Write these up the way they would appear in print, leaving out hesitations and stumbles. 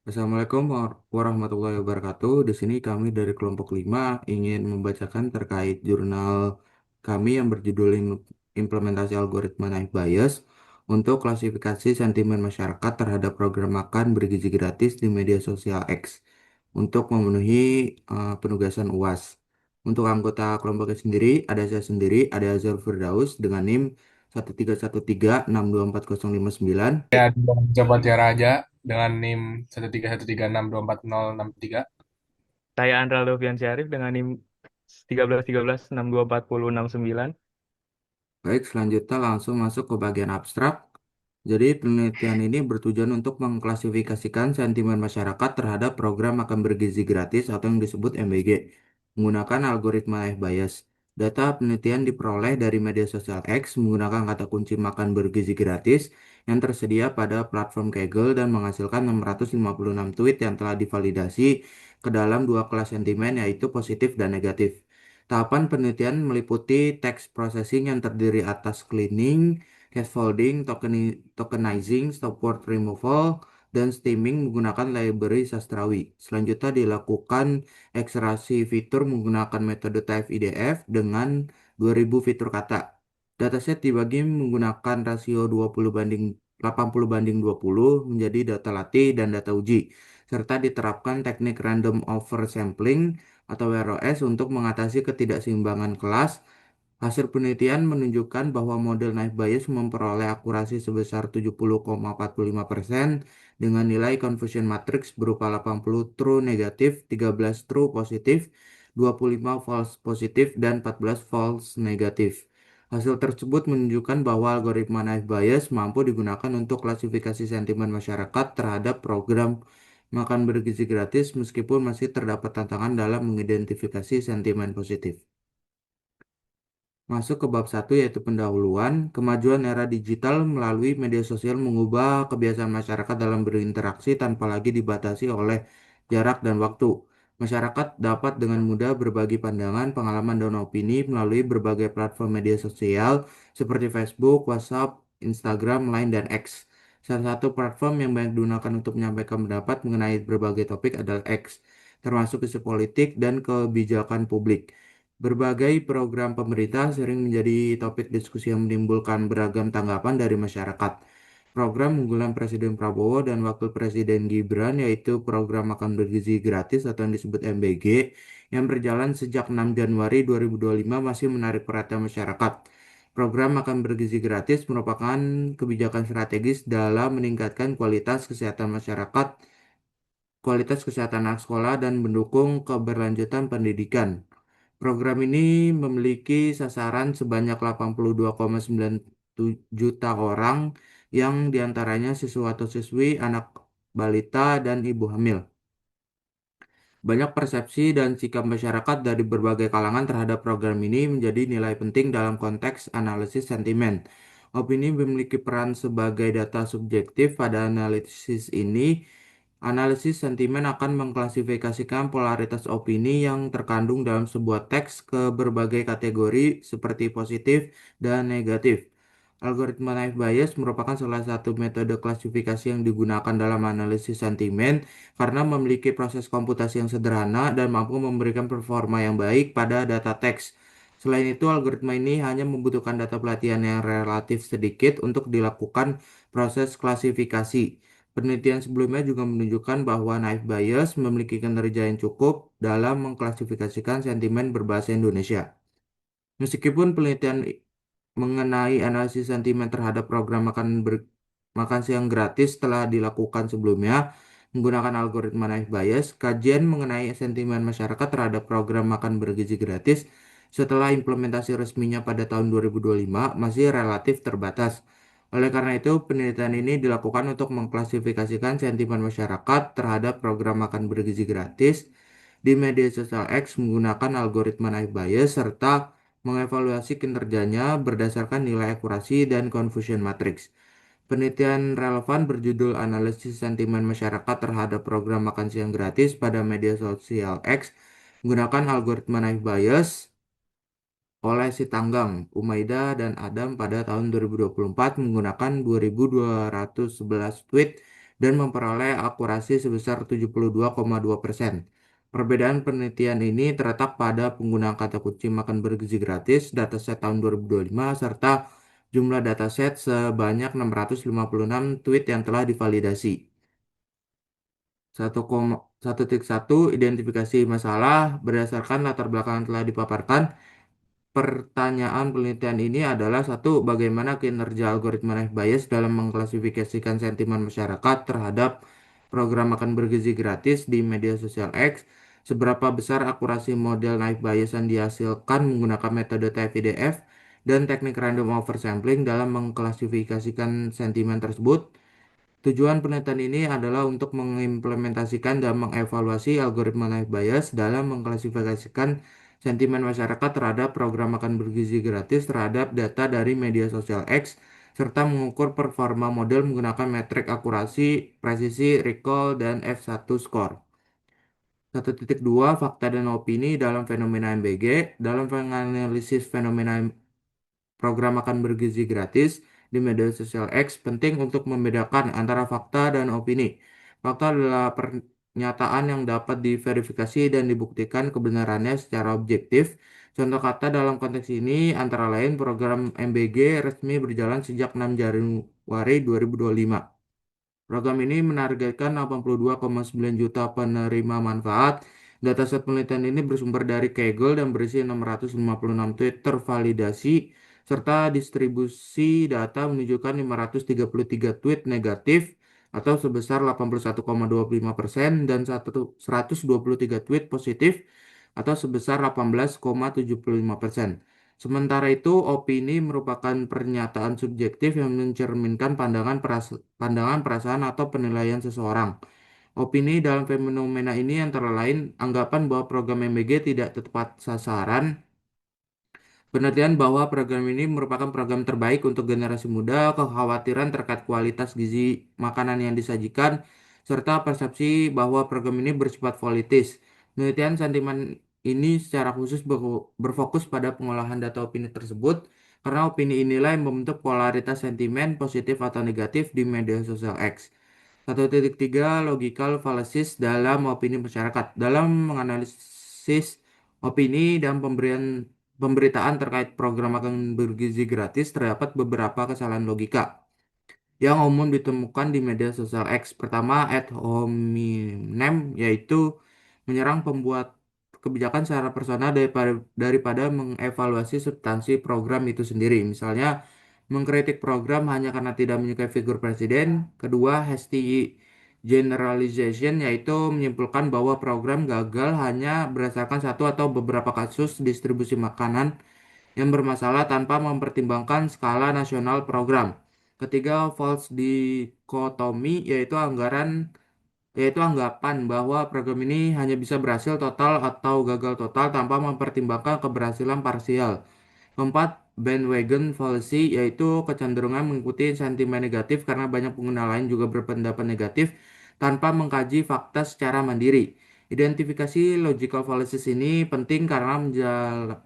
Assalamualaikum warahmatullahi wabarakatuh. Di sini kami dari kelompok 5 ingin membacakan terkait jurnal kami yang berjudul Implementasi Algoritma Naik Bias untuk klasifikasi sentimen masyarakat terhadap program makan bergizi gratis di media sosial X untuk memenuhi penugasan UAS. Untuk anggota kelompoknya sendiri, ada saya sendiri, ada Azhar Firdaus dengan NIM 131362409. Ya, Jabat Tiara Raja dengan NIM 13136246063. Saya Andra Lovian Syarif dengan NIM 13 13 624069. Baik, selanjutnya langsung masuk ke bagian abstrak. Jadi, penelitian ini bertujuan untuk mengklasifikasikan sentimen masyarakat terhadap program makan bergizi gratis atau yang disebut MBG menggunakan algoritma F-bias. Data penelitian diperoleh dari media sosial X menggunakan kata kunci makan bergizi gratis yang tersedia pada platform Kaggle dan menghasilkan 656 tweet yang telah divalidasi ke dalam dua kelas sentimen yaitu positif dan negatif. Tahapan penelitian meliputi text processing yang terdiri atas cleaning, scaffolding, tokenizing, stopword removal, dan stemming menggunakan library sastrawi. Selanjutnya dilakukan ekstraksi fitur menggunakan metode TF-IDF dengan 2000 fitur kata. Dataset dibagi menggunakan rasio 20 banding 80 banding 20 menjadi data latih dan data uji, serta diterapkan teknik random oversampling atau ROS untuk mengatasi ketidakseimbangan kelas. Hasil penelitian menunjukkan bahwa model naive Bayes memperoleh akurasi sebesar 70,45% dengan nilai confusion matrix berupa 80 true negatif, 13 true positif, 25 false positif, dan 14 false negatif. Hasil tersebut menunjukkan bahwa algoritma naive Bayes mampu digunakan untuk klasifikasi sentimen masyarakat terhadap program makan bergizi gratis meskipun masih terdapat tantangan dalam mengidentifikasi sentimen positif. Masuk ke bab satu yaitu pendahuluan. Kemajuan era digital melalui media sosial mengubah kebiasaan masyarakat dalam berinteraksi tanpa lagi dibatasi oleh jarak dan waktu. Masyarakat dapat dengan mudah berbagi pandangan, pengalaman, dan opini melalui berbagai platform media sosial seperti Facebook, WhatsApp, Instagram, Line, dan X. Salah satu platform yang banyak digunakan untuk menyampaikan pendapat mengenai berbagai topik adalah X, termasuk isu politik dan kebijakan publik. Berbagai program pemerintah sering menjadi topik diskusi yang menimbulkan beragam tanggapan dari masyarakat. Program unggulan Presiden Prabowo dan Wakil Presiden Gibran yaitu program makan bergizi gratis atau yang disebut MBG yang berjalan sejak 6 Januari 2025 masih menarik perhatian masyarakat. Program makan bergizi gratis merupakan kebijakan strategis dalam meningkatkan kualitas kesehatan anak sekolah dan mendukung keberlanjutan pendidikan. Program ini memiliki sasaran sebanyak 82,9 juta orang yang diantaranya siswa atau siswi, anak balita, dan ibu hamil. Banyak persepsi dan sikap masyarakat dari berbagai kalangan terhadap program ini menjadi nilai penting dalam konteks analisis sentimen. Opini memiliki peran sebagai data subjektif pada analisis ini. Analisis sentimen akan mengklasifikasikan polaritas opini yang terkandung dalam sebuah teks ke berbagai kategori seperti positif dan negatif. Algoritma naive Bayes merupakan salah satu metode klasifikasi yang digunakan dalam analisis sentimen karena memiliki proses komputasi yang sederhana dan mampu memberikan performa yang baik pada data teks. Selain itu, algoritma ini hanya membutuhkan data pelatihan yang relatif sedikit untuk dilakukan proses klasifikasi. Penelitian sebelumnya juga menunjukkan bahwa naive Bayes memiliki kinerja yang cukup dalam mengklasifikasikan sentimen berbahasa Indonesia. Meskipun penelitian mengenai analisis sentimen terhadap program makan siang gratis telah dilakukan sebelumnya menggunakan algoritma naive Bayes, kajian mengenai sentimen masyarakat terhadap program makan bergizi gratis setelah implementasi resminya pada tahun 2025 masih relatif terbatas. Oleh karena itu, penelitian ini dilakukan untuk mengklasifikasikan sentimen masyarakat terhadap program makan bergizi gratis di media sosial X menggunakan algoritma naive Bayes serta mengevaluasi kinerjanya berdasarkan nilai akurasi dan confusion matrix. Penelitian relevan berjudul Analisis Sentimen Masyarakat Terhadap Program Makan Siang Gratis pada Media Sosial X menggunakan algoritma naive Bayes oleh Sitanggang, Umaida, dan Adam pada tahun 2024 menggunakan 2211 tweet dan memperoleh akurasi sebesar 72,2%. Perbedaan penelitian ini terletak pada penggunaan kata kunci makan bergizi gratis, dataset tahun 2025, serta jumlah dataset sebanyak 656 tweet yang telah divalidasi. 1,1 identifikasi masalah berdasarkan latar belakang yang telah dipaparkan. Pertanyaan penelitian ini adalah satu, bagaimana kinerja algoritma Naïve Bayes dalam mengklasifikasikan sentimen masyarakat terhadap program makan bergizi gratis di media sosial X? Seberapa besar akurasi model Naïve Bayes yang dihasilkan menggunakan metode TF-IDF dan teknik random oversampling dalam mengklasifikasikan sentimen tersebut? Tujuan penelitian ini adalah untuk mengimplementasikan dan mengevaluasi algoritma Naïve Bayes dalam mengklasifikasikan sentimen masyarakat terhadap program makan bergizi gratis terhadap data dari media sosial X, serta mengukur performa model menggunakan metrik akurasi, presisi, recall, dan F1 score. 1.2 Fakta dan opini dalam fenomena MBG. Dalam menganalisis fenomena program makan bergizi gratis di media sosial X penting untuk membedakan antara fakta dan opini. Fakta adalah pernyataan yang dapat diverifikasi dan dibuktikan kebenarannya secara objektif. Contoh kata dalam konteks ini antara lain program MBG resmi berjalan sejak 6 Januari 2025. Program ini menargetkan 82,9 juta penerima manfaat. Dataset penelitian ini bersumber dari Kaggle dan berisi 656 tweet tervalidasi, serta distribusi data menunjukkan 533 tweet negatif atau sebesar 81,25% dan 123 tweet positif atau sebesar 18,75%. Sementara itu, opini merupakan pernyataan subjektif yang mencerminkan pandangan, perasaan, atau penilaian seseorang. Opini dalam fenomena ini antara lain anggapan bahwa program MBG tidak tepat sasaran, penelitian bahwa program ini merupakan program terbaik untuk generasi muda, kekhawatiran terkait kualitas gizi makanan yang disajikan, serta persepsi bahwa program ini bersifat politis. Penelitian sentimen ini secara khusus berfokus pada pengolahan data opini tersebut, karena opini inilah yang membentuk polaritas sentimen positif atau negatif di media sosial X. 1.3 Logical fallacies dalam opini masyarakat. Dalam menganalisis opini dan pemberitaan terkait program makan bergizi gratis terdapat beberapa kesalahan logika yang umum ditemukan di media sosial X. Pertama, ad hominem, yaitu menyerang pembuat kebijakan secara personal daripada mengevaluasi substansi program itu sendiri. Misalnya, mengkritik program hanya karena tidak menyukai figur presiden. Kedua, hasty generalization, yaitu menyimpulkan bahwa program gagal hanya berdasarkan satu atau beberapa kasus distribusi makanan yang bermasalah tanpa mempertimbangkan skala nasional program. Ketiga, false dichotomy, yaitu anggapan bahwa program ini hanya bisa berhasil total atau gagal total tanpa mempertimbangkan keberhasilan parsial. Keempat, bandwagon fallacy, yaitu kecenderungan mengikuti sentimen negatif karena banyak pengguna lain juga berpendapat negatif tanpa mengkaji fakta secara mandiri. Identifikasi logical fallacies ini penting karena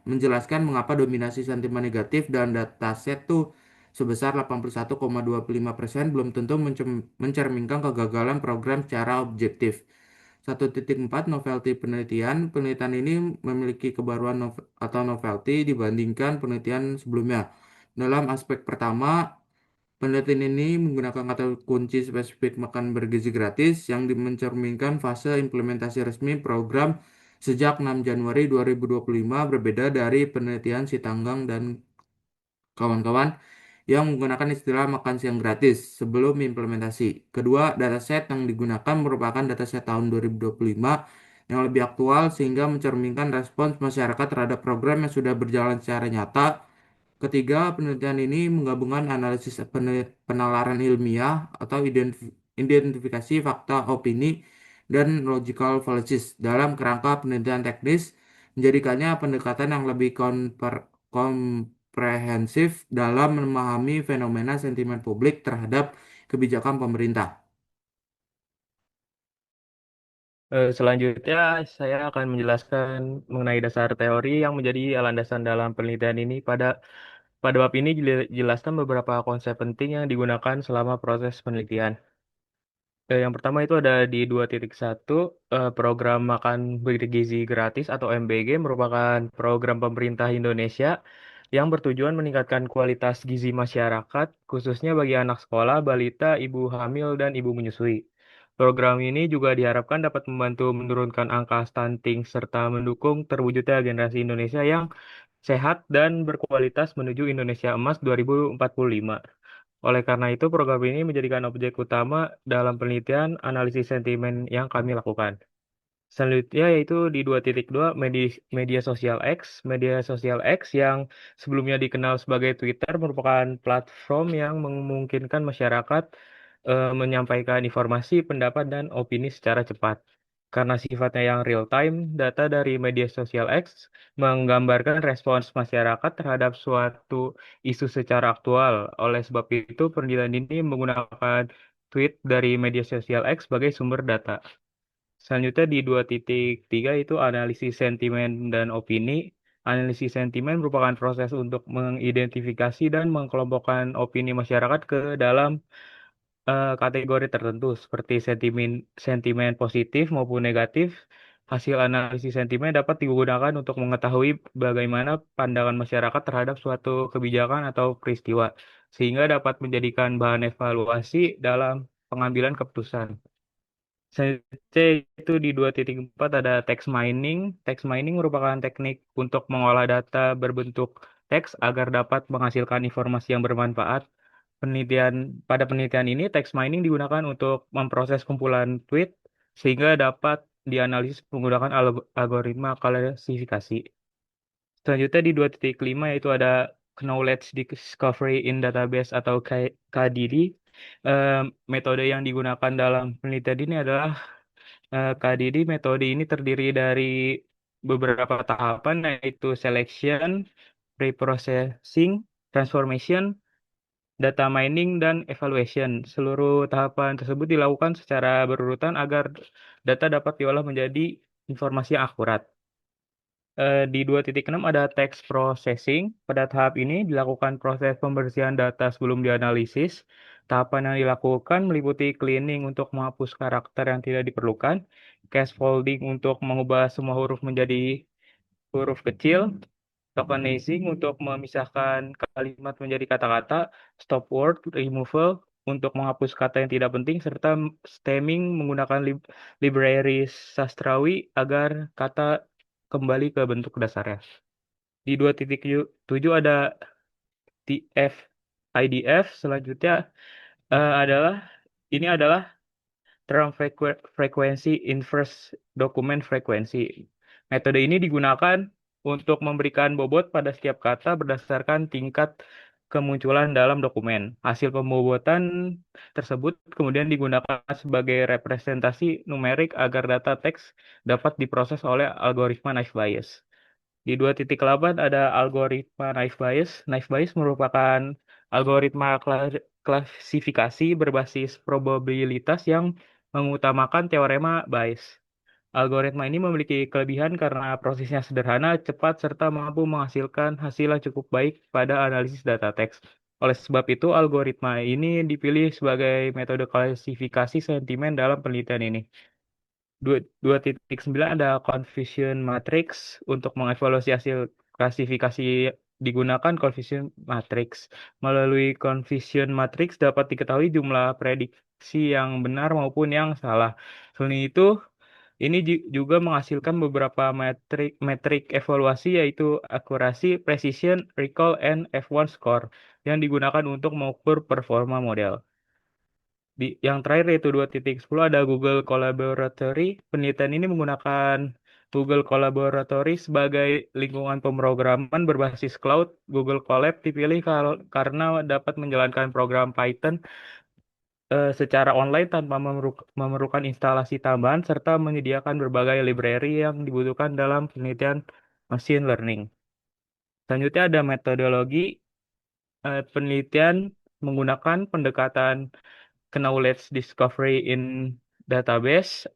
menjelaskan mengapa dominasi sentimen negatif dalam dataset tuh sebesar 81,25% belum tentu mencerminkan kegagalan program secara objektif. 1.4 Novelty penelitian. Penelitian ini memiliki kebaruan atau novelty dibandingkan penelitian sebelumnya. Dalam aspek pertama, penelitian ini menggunakan kata kunci spesifik makan bergizi gratis yang mencerminkan fase implementasi resmi program sejak 6 Januari 2025 berbeda dari penelitian Sitanggang dan kawan-kawan yang menggunakan istilah makan siang gratis sebelum implementasi. Kedua, dataset yang digunakan merupakan dataset tahun 2025 yang lebih aktual sehingga mencerminkan respons masyarakat terhadap program yang sudah berjalan secara nyata. Ketiga, penelitian ini menggabungkan analisis penalaran ilmiah atau identifikasi fakta opini dan logical fallacies dalam kerangka penelitian teknis, menjadikannya pendekatan yang lebih komprehensif dalam memahami fenomena sentimen publik terhadap kebijakan pemerintah. Selanjutnya, saya akan menjelaskan mengenai dasar teori yang menjadi landasan dalam penelitian ini. Pada bab ini jelaskan beberapa konsep penting yang digunakan selama proses penelitian. Yang pertama itu ada di 2.1, program makan bergizi gratis atau MBG merupakan program pemerintah Indonesia yang bertujuan meningkatkan kualitas gizi masyarakat, khususnya bagi anak sekolah, balita, ibu hamil, dan ibu menyusui. Program ini juga diharapkan dapat membantu menurunkan angka stunting serta mendukung terwujudnya generasi Indonesia yang sehat dan berkualitas menuju Indonesia Emas 2045. Oleh karena itu, program ini menjadikan objek utama dalam penelitian analisis sentimen yang kami lakukan. Selanjutnya yaitu di 2.2 media sosial X. Media sosial X yang sebelumnya dikenal sebagai Twitter merupakan platform yang memungkinkan masyarakat menyampaikan informasi, pendapat, dan opini secara cepat. Karena sifatnya yang real time, data dari media sosial X menggambarkan respons masyarakat terhadap suatu isu secara aktual. Oleh sebab itu, penelitian ini menggunakan tweet dari media sosial X sebagai sumber data. Selanjutnya di 2.3 itu analisis sentimen dan opini. Analisis sentimen merupakan proses untuk mengidentifikasi dan mengelompokkan opini masyarakat ke dalam kategori tertentu seperti sentimen sentimen positif maupun negatif. Hasil analisis sentimen dapat digunakan untuk mengetahui bagaimana pandangan masyarakat terhadap suatu kebijakan atau peristiwa, sehingga dapat menjadikan bahan evaluasi dalam pengambilan keputusan. Selanjutnya itu di 2.4 ada text mining. Text mining merupakan teknik untuk mengolah data berbentuk teks agar dapat menghasilkan informasi yang bermanfaat. Pada penelitian ini text mining digunakan untuk memproses kumpulan tweet sehingga dapat dianalisis menggunakan algoritma klasifikasi. Selanjutnya di 2.5 yaitu ada Knowledge Discovery in Database atau KDD. Metode yang digunakan dalam penelitian ini adalah KDD. Metode ini terdiri dari beberapa tahapan yaitu selection, preprocessing, transformation, data mining, dan evaluation. Seluruh tahapan tersebut dilakukan secara berurutan agar data dapat diolah menjadi informasi yang akurat. Di 2.6 ada text processing. Pada tahap ini dilakukan proses pembersihan data sebelum dianalisis. Tahapan yang dilakukan meliputi cleaning untuk menghapus karakter yang tidak diperlukan, scaffolding untuk mengubah semua huruf menjadi huruf kecil, tokenizing untuk memisahkan kalimat menjadi kata-kata, stop word removal untuk menghapus kata yang tidak penting, serta stemming menggunakan library sastrawi agar kata kembali ke bentuk dasarnya. Di 2.7 ada TF IDF. Selanjutnya adalah ini adalah term frekuensi inverse document frequency. Metode ini digunakan untuk memberikan bobot pada setiap kata berdasarkan tingkat kemunculan dalam dokumen. Hasil pembobotan tersebut kemudian digunakan sebagai representasi numerik agar data teks dapat diproses oleh algoritma naive Bayes. Di 2.8 ada algoritma naive Bayes. Naive Bayes merupakan algoritma klasifikasi berbasis probabilitas yang mengutamakan teorema Bayes. Algoritma ini memiliki kelebihan karena prosesnya sederhana, cepat, serta mampu menghasilkan hasil yang cukup baik pada analisis data teks. Oleh sebab itu, algoritma ini dipilih sebagai metode klasifikasi sentimen dalam penelitian ini. 2.9 ada confusion matrix. Untuk mengevaluasi hasil klasifikasi digunakan confusion matrix. Melalui confusion matrix dapat diketahui jumlah prediksi yang benar maupun yang salah. Selain itu, ini juga menghasilkan beberapa metrik evaluasi yaitu akurasi, precision, recall, and F1 score yang digunakan untuk mengukur performa model. Yang terakhir yaitu 2.10 ada Google Collaboratory. Penelitian ini menggunakan Google Collaboratory sebagai lingkungan pemrograman berbasis cloud. Google Colab dipilih karena dapat menjalankan program Python secara online tanpa memerlukan instalasi tambahan serta menyediakan berbagai library yang dibutuhkan dalam penelitian machine learning. Selanjutnya ada metodologi penelitian menggunakan pendekatan knowledge discovery in database.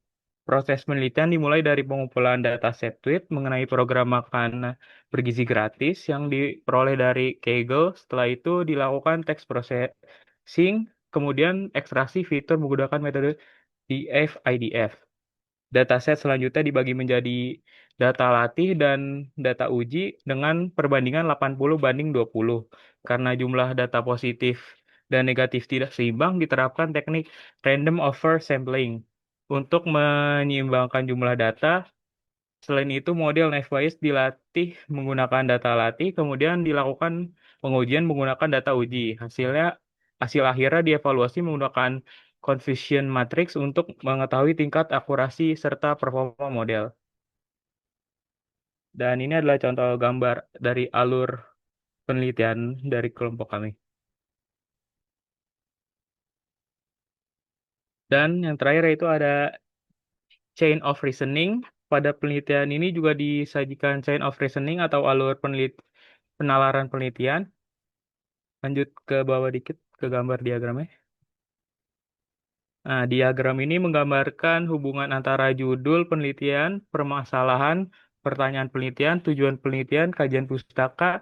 Proses penelitian dimulai dari pengumpulan dataset tweet mengenai program makan bergizi gratis yang diperoleh dari Kaggle. Setelah itu dilakukan text processing, kemudian ekstraksi fitur menggunakan metode TF, IDF. Dataset selanjutnya dibagi menjadi data latih dan data uji dengan perbandingan 80/20. Karena jumlah data positif dan negatif tidak seimbang, diterapkan teknik random oversampling untuk menyeimbangkan jumlah data. Selain itu, model Naive Bayes dilatih menggunakan data latih, kemudian dilakukan pengujian menggunakan data uji. Hasil akhirnya dievaluasi menggunakan Confusion Matrix untuk mengetahui tingkat akurasi serta performa model. Dan ini adalah contoh gambar dari alur penelitian dari kelompok kami. Dan yang terakhir yaitu ada chain of reasoning. Pada penelitian ini juga disajikan chain of reasoning atau alur penalaran penelitian. Lanjut ke bawah dikit ke gambar diagramnya. Nah, diagram ini menggambarkan hubungan antara judul penelitian, permasalahan, pertanyaan penelitian, tujuan penelitian, kajian pustaka,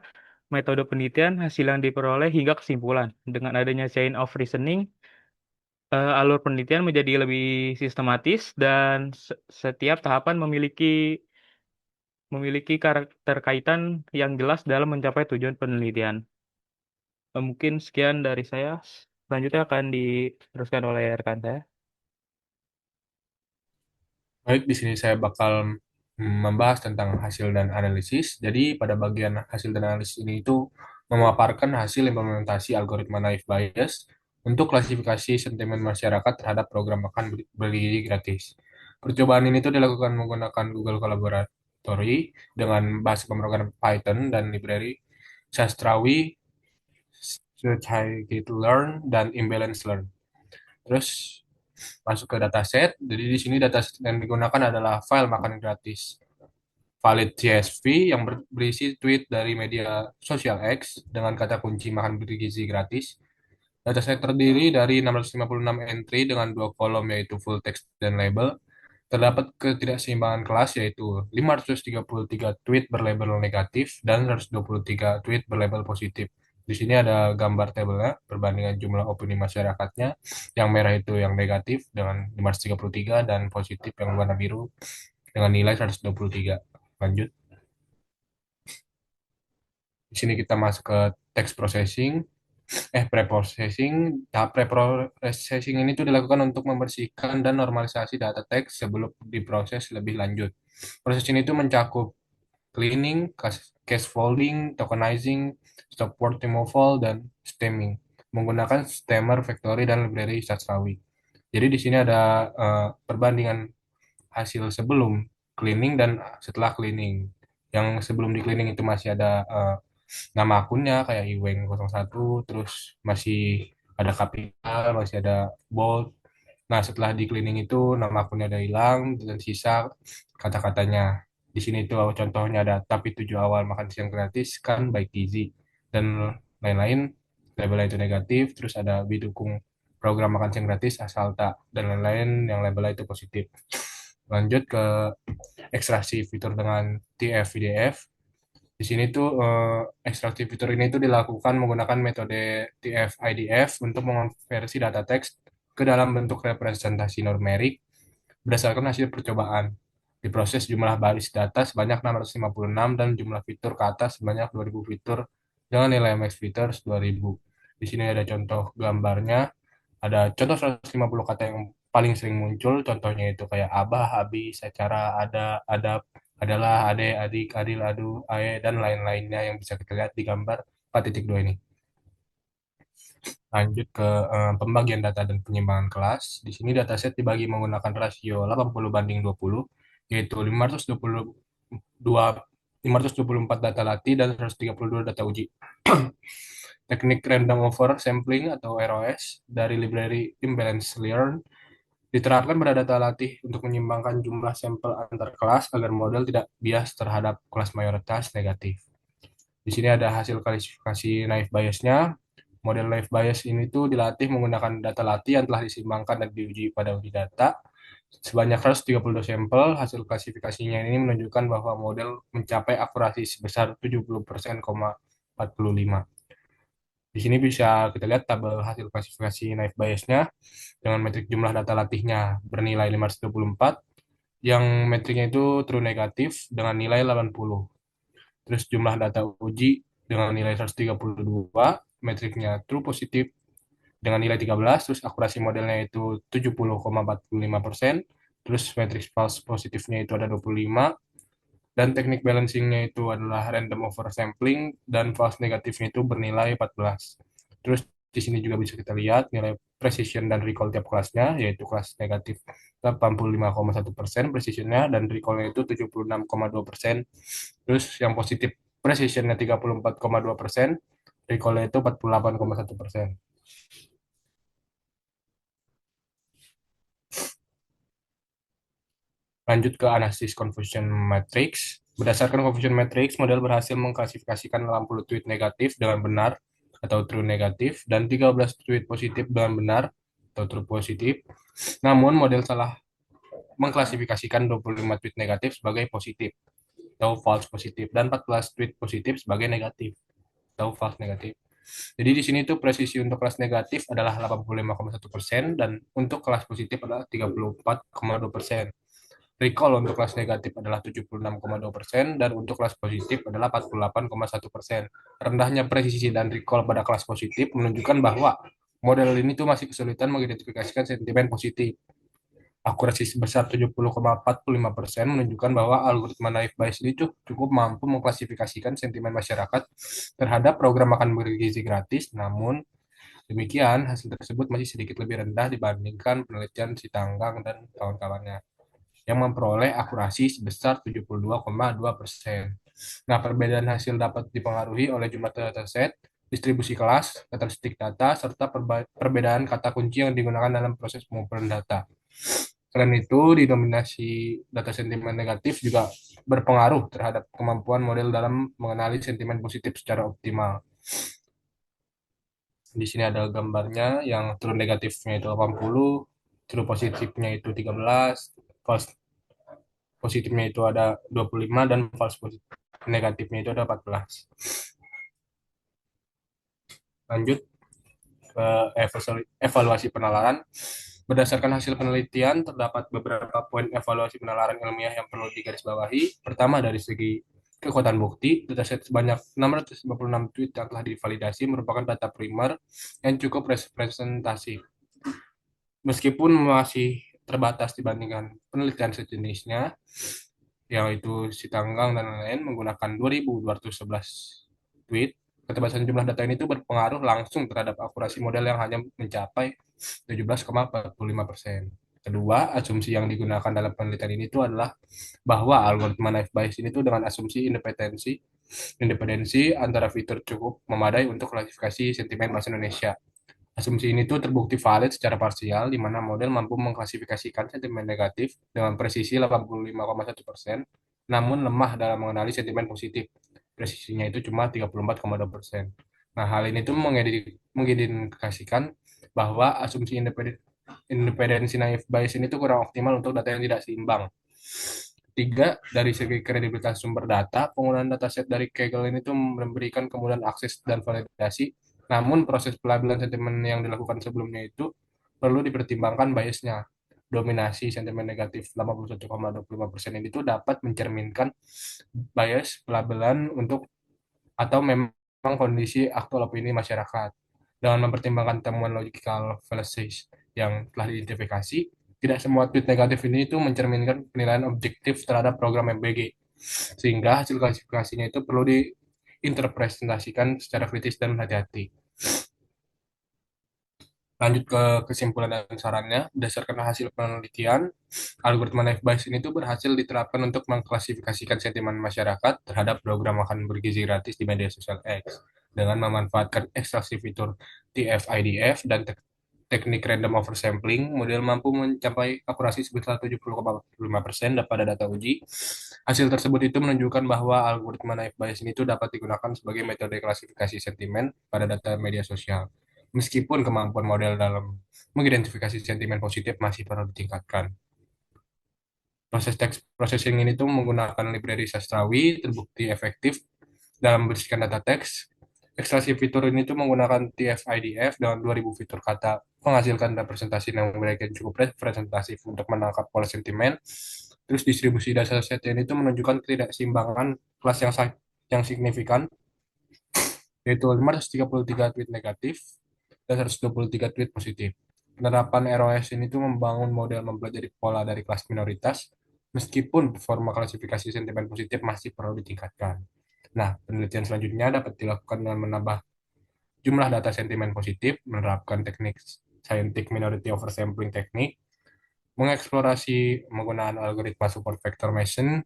metode penelitian, hasil yang diperoleh, hingga kesimpulan. Dengan adanya chain of reasoning, alur penelitian menjadi lebih sistematis dan setiap tahapan memiliki keterkaitan yang jelas dalam mencapai tujuan penelitian. Mungkin sekian dari saya. Selanjutnya akan diteruskan oleh rekan saya. Baik, di sini saya bakal membahas tentang hasil dan analisis. Jadi, pada bagian hasil dan analisis ini itu memaparkan hasil implementasi algoritma Naive Bayes untuk klasifikasi sentimen masyarakat terhadap program makan bergizi gratis. Percobaan ini tuh dilakukan menggunakan Google Collaboratory dengan bahasa pemrograman Python dan library Sastrawi, Scikit-learn, dan Imbalance Learn. Terus masuk ke dataset. Jadi di sini dataset yang digunakan adalah file makan gratis valid CSV yang berisi tweet dari media sosial X dengan kata kunci makan bergizi gratis. Dataset terdiri dari 656 entry dengan dua kolom yaitu full text dan label. Terdapat ketidakseimbangan kelas yaitu 533 tweet berlabel negatif dan 123 tweet berlabel positif. Di sini ada gambar tabelnya, perbandingan jumlah opini masyarakatnya. Yang merah itu yang negatif dengan 533 dan positif yang warna biru dengan nilai 123. Lanjut. Di sini kita masuk ke text processing. Preprocessing. Tahap preprocessing ini tuh dilakukan untuk membersihkan dan normalisasi data teks sebelum diproses lebih lanjut. Proses ini tuh mencakup cleaning, case folding, tokenizing, stop word removal, dan stemming menggunakan stemmer, factory, dan library sastrawi. Jadi di sini ada perbandingan hasil sebelum cleaning dan setelah cleaning. Yang sebelum di cleaning itu masih ada nama akunnya kayak Iweng 01, terus masih ada kapital, masih ada bold. Nah, setelah di cleaning itu nama akunnya udah hilang dan sisa kata-katanya. Di sini tuh contohnya ada tapi tujuh awal makan siang gratis kan baik gizi dan lain-lain. Labelnya itu negatif, terus ada didukung program makan siang gratis asal tak dan lain-lain yang labelnya itu positif. Lanjut ke ekstraksi fitur dengan TF-IDF. Di sini tuh ekstraksi fitur ini tuh dilakukan menggunakan metode TF-IDF untuk mengonversi data teks ke dalam bentuk representasi numerik berdasarkan hasil percobaan. Diproses jumlah baris data sebanyak 656 dan jumlah fitur ke atas sebanyak 2000 fitur dengan nilai max features 2000. Di sini ada contoh gambarnya, ada contoh 150 kata yang paling sering muncul, contohnya itu kayak abah, abi, secara, adab, adalah, ade, adik, adil, adu, ae, dan lain-lainnya yang bisa kita lihat di gambar 4.2 ini. Lanjut ke pembagian data dan penyimbangan kelas. Di sini dataset dibagi menggunakan rasio 80/20, yaitu 524 data latih dan 132 data uji. Teknik random oversampling atau ROS dari library Imbalance Learn diterapkan pada data latih untuk menyimbangkan jumlah sampel antar kelas agar model tidak bias terhadap kelas mayoritas negatif. Di sini ada hasil klasifikasi naive biasnya. Model naive bias ini tuh dilatih menggunakan data latih yang telah disimbangkan dan diuji pada uji data. Sebanyak 132 sampel, hasil klasifikasinya ini menunjukkan bahwa model mencapai akurasi sebesar 70%,45. Di sini bisa kita lihat tabel hasil klasifikasi naive Bayes-nya dengan metrik jumlah data latihnya bernilai 524, yang metriknya itu true negatif dengan nilai 80. Terus jumlah data uji dengan nilai 132, metriknya true positif dengan nilai 13, terus akurasi modelnya itu 70,45%, terus metrik false positifnya itu ada 25, dan teknik balancingnya itu adalah random oversampling, dan false negatifnya itu bernilai 14. Terus di sini juga bisa kita lihat nilai precision dan recall tiap kelasnya, yaitu kelas negatif 85,1% precisionnya, dan recallnya itu 76,2%. Terus yang positif precisionnya 34,2%, recallnya itu 48,1%. Lanjut ke analisis confusion matrix. Berdasarkan confusion matrix, model berhasil mengklasifikasikan 80 tweet negatif dengan benar atau true negatif dan 13 tweet positif dengan benar atau true positif. Namun model salah mengklasifikasikan 25 tweet negatif sebagai positif atau false positif dan 14 tweet positif sebagai negatif atau false negatif. Jadi di sini tuh presisi untuk kelas negatif adalah 85,1% dan untuk kelas positif adalah 34,2%. Recall untuk kelas negatif adalah 76,2% dan untuk kelas positif adalah 48,1%. Rendahnya presisi dan recall pada kelas positif menunjukkan bahwa model ini tuh masih kesulitan mengidentifikasikan sentimen positif. Akurasi sebesar 70,45% menunjukkan bahwa algoritma naive Bayes ini cukup mampu mengklasifikasikan sentimen masyarakat terhadap program makan bergizi gratis, namun demikian hasil tersebut masih sedikit lebih rendah dibandingkan penelitian si Tanggang dan kawan-kawannya yang memperoleh akurasi sebesar 72,2%. Nah, perbedaan hasil dapat dipengaruhi oleh jumlah dataset, distribusi kelas, karakteristik data, serta perbedaan kata kunci yang digunakan dalam proses pengumpulan data. Selain itu, didominasi data sentimen negatif juga berpengaruh terhadap kemampuan model dalam mengenali sentimen positif secara optimal. Di sini ada gambarnya yang true negatifnya itu 80, true positifnya itu 13, false positifnya itu ada 25 dan false positif negatifnya itu ada 14. Lanjut ke evaluasi penalaran. Berdasarkan hasil penelitian, terdapat beberapa poin evaluasi penalaran ilmiah yang perlu digarisbawahi. Pertama, dari segi kekuatan bukti, dataset sebanyak 656 tweet yang telah divalidasi merupakan data primer yang cukup representatif. Meskipun masih terbatas dibandingkan penelitian sejenisnya, yaitu si Tanggang dan lain-lain menggunakan 2.211 tweet. Ketebasan jumlah data ini itu berpengaruh langsung terhadap akurasi model yang hanya mencapai 17,45%. Kedua, asumsi yang digunakan dalam penelitian ini itu adalah bahwa algoritma naive Bayes ini tuh dengan asumsi independensi antara fitur cukup memadai untuk klasifikasi sentimen bahasa Indonesia. Asumsi ini tuh terbukti valid secara parsial, di mana model mampu mengklasifikasikan sentimen negatif dengan presisi 85,1%, namun lemah dalam mengenali sentimen positif. Presisinya itu cuma 34,2%. Nah, hal ini tuh mengindikasikan bahwa asumsi independensi naive Bayes ini tuh kurang optimal untuk data yang tidak seimbang. Tiga, dari segi kredibilitas sumber data, penggunaan dataset dari Kaggle ini tuh memberikan kemudahan akses dan validasi, namun proses pelabelan sentimen yang dilakukan sebelumnya itu perlu dipertimbangkan biasnya. Dominasi sentimen negatif 81,25% ini tuh dapat mencerminkan bias pelabelan untuk atau memang kondisi aktual opini masyarakat. Dengan mempertimbangkan temuan logical fallacies yang telah diidentifikasi, tidak semua tweet negatif ini itu mencerminkan penilaian objektif terhadap program MBG, sehingga hasil klasifikasinya itu perlu diinterpretasikan secara kritis dan hati-hati. Lanjut ke kesimpulan dan sarannya, berdasarkan hasil penelitian, algoritma naive Bayes ini tuh berhasil diterapkan untuk mengklasifikasikan sentimen masyarakat terhadap program makan bergizi gratis di media sosial X dengan memanfaatkan ekstraksi fitur TF-IDF dan teknik random oversampling. Model mampu mencapai akurasi sebesar 70,5% pada data uji. Hasil tersebut itu menunjukkan bahwa algoritma naive Bayes ini tuh dapat digunakan sebagai metode klasifikasi sentimen pada data media sosial. Meskipun kemampuan model dalam mengidentifikasi sentimen positif masih perlu ditingkatkan. Proses text processing ini tuh menggunakan library sastrawi terbukti efektif dalam membersihkan data teks. Ekstraksi fitur ini tuh menggunakan TF-IDF dengan 2000 fitur kata, menghasilkan representasi yang memberikan cukup representatif untuk menangkap pola sentimen. Terus distribusi data set ini tuh menunjukkan ketidakseimbangan kelas yang signifikan, yaitu 533 tweet negatif dan 123 tweet positif. Penerapan ROS ini tuh membangun model mempelajari pola dari kelas minoritas, meskipun performa klasifikasi sentimen positif masih perlu ditingkatkan. Nah, penelitian selanjutnya dapat dilakukan dengan menambah jumlah data sentimen positif, menerapkan teknik scientific minority oversampling teknik, mengeksplorasi penggunaan algoritma support vector mesin,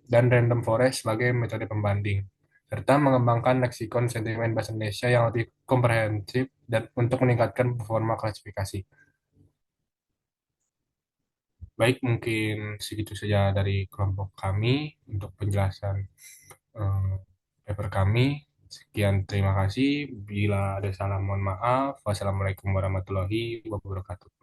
dan random forest sebagai metode pembanding, serta mengembangkan leksikon sentimen bahasa Indonesia yang lebih komprehensif dan untuk meningkatkan performa klasifikasi. Baik, mungkin segitu saja dari kelompok kami untuk penjelasan eh, paper kami. Sekian, terima kasih. Bila ada salah, mohon maaf. Wassalamualaikum warahmatullahi wabarakatuh.